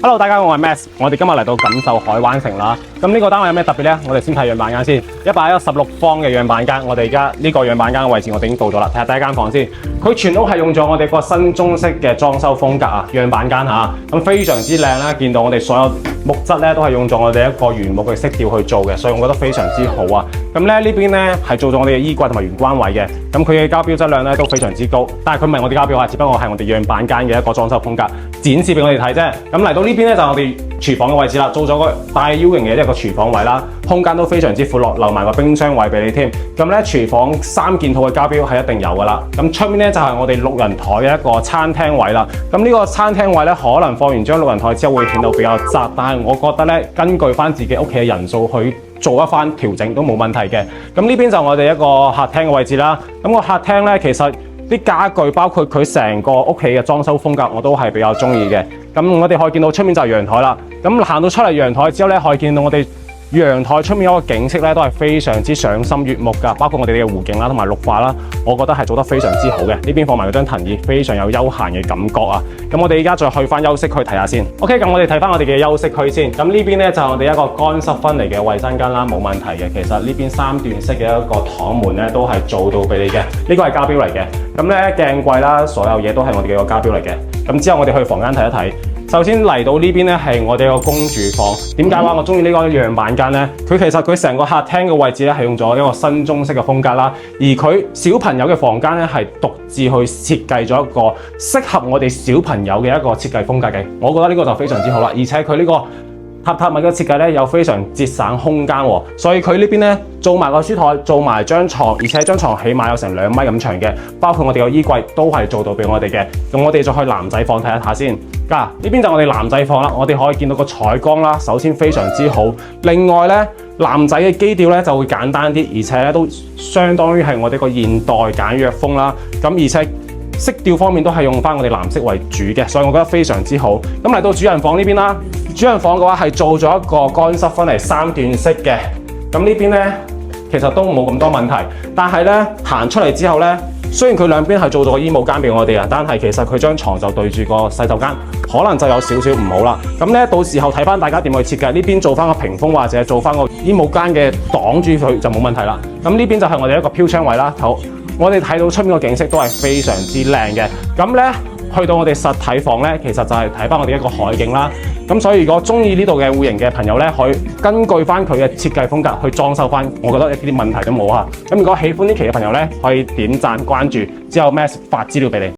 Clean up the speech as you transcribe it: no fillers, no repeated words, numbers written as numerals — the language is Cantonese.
Hello， 大家好，我係 Max， 我哋今日嚟到錦繡海灣城啦。咁呢個單位有咩特別呢？我哋先睇樣板間先，116方嘅樣板間。我哋而家呢個樣板間嘅位置我哋已經到咗啦。睇下第一間房先，佢全屋係用咗我哋個新中式嘅裝修風格啊，樣板間嚇，咁非常之靚啦。見到我哋所有木質咧都係用咗我哋一個原木嘅色調去做嘅，所以我覺得非常之好啊。咁咧呢邊咧係做咗我哋嘅衣櫃同埋玄關位嘅，咁佢嘅膠標質量咧都非常之高，但係佢唔係我哋膠標啊，只不過係我哋樣板間嘅一個裝修風格，展示俾我哋睇啫。咁嚟到呢邊咧就係我哋廚房嘅位置啦，做咗個大 U 型嘅一個廚房位啦，空間都非常之闊落，留埋個冰箱位俾你添。咁咧廚房3件套嘅膠標係一定有噶啦。咁出面咧就係我哋6人台嘅一個餐廳位啦。咁呢個餐廳位咧可能放完張6人台之後會顯到比較窄，但係我覺得咧根據翻自己屋企嘅人數去做一番調整都冇問題嘅。咁呢邊就我哋一個客廳嘅位置啦。咁個客廳咧其實啲家具包括佢成個屋企嘅裝修風格我都係比較中意嘅。咁我哋可以見到出面就係陽台啦。咁行到出嚟陽台之後咧，可以見到我哋陽台出面有個景色咧，都係非常之賞心悅目㗎。包括我哋嘅湖景啦，同埋綠化啦，我覺得係做得非常之好嘅。呢邊放埋嗰張藤椅，非常有休閒嘅感覺啊。咁我哋而家再去翻休息區睇下先。OK， 咁我哋睇翻我哋嘅休息區先。咁呢邊咧就係我哋一個乾濕分離嘅衛生間啦，冇問題嘅。其實呢邊3段式嘅一個躺門咧都係做到俾你嘅。呢個係膠標嚟嘅。咁咧鏡櫃啦，所有嘢都係我哋嘅個膠標嚟嘅。咁之後我哋去房間睇一睇。首先嚟到呢邊咧係我哋個公主房。點解話我中意呢個樣板間呢？佢其實佢成個客廳嘅位置咧係用咗一個新中式嘅風格啦，而佢小朋友嘅房間咧係獨自去設計咗一個適合我哋小朋友嘅一個設計風格嘅。我覺得呢個就非常之好啦，而且佢呢個榻榻米嘅設計咧又非常節省空間喎，所以佢呢邊咧做埋個書台，做埋張床，而且張床起碼有成2米咁長嘅，包括我哋個衣櫃都係做到俾我哋嘅。咁我哋再去男仔房睇一下先。呢邊就我哋男仔房啦，我哋可以見到個採光啦，首先非常之好。另外咧，男仔嘅基調咧就會簡單啲，而且咧都相當於係我哋個現代簡約風啦。咁而且色調方面都係用翻我哋藍色為主嘅，所以我覺得非常之好。咁嚟到主人房呢邊啦，主人房嘅話係做咗一個乾濕分離3段式嘅。咁呢邊咧其實都冇咁多問題，但係咧行出嚟之後咧，雖然佢兩邊係做咗個衣帽間俾我哋啊，但係其實佢張床就對住個洗手間，可能就有少少唔好啦。咁咧到時候睇翻大家點去設計，呢邊做翻個屏風或者做翻個衣帽間嘅擋住佢就冇問題啦。咁呢邊就係我哋一個飄窗位啦。好，我哋睇到出面個景色都係非常之靚嘅。咁咧去到我哋實體房咧，其實就係睇翻我哋一個海景啦。咁所以如果中意呢度嘅戶型嘅朋友咧，可以根據翻佢嘅設計風格去裝修翻，我覺得一啲問題都冇啊。咁如果喜歡呢期嘅朋友咧，可以點讚關注，之後Max發資料俾你。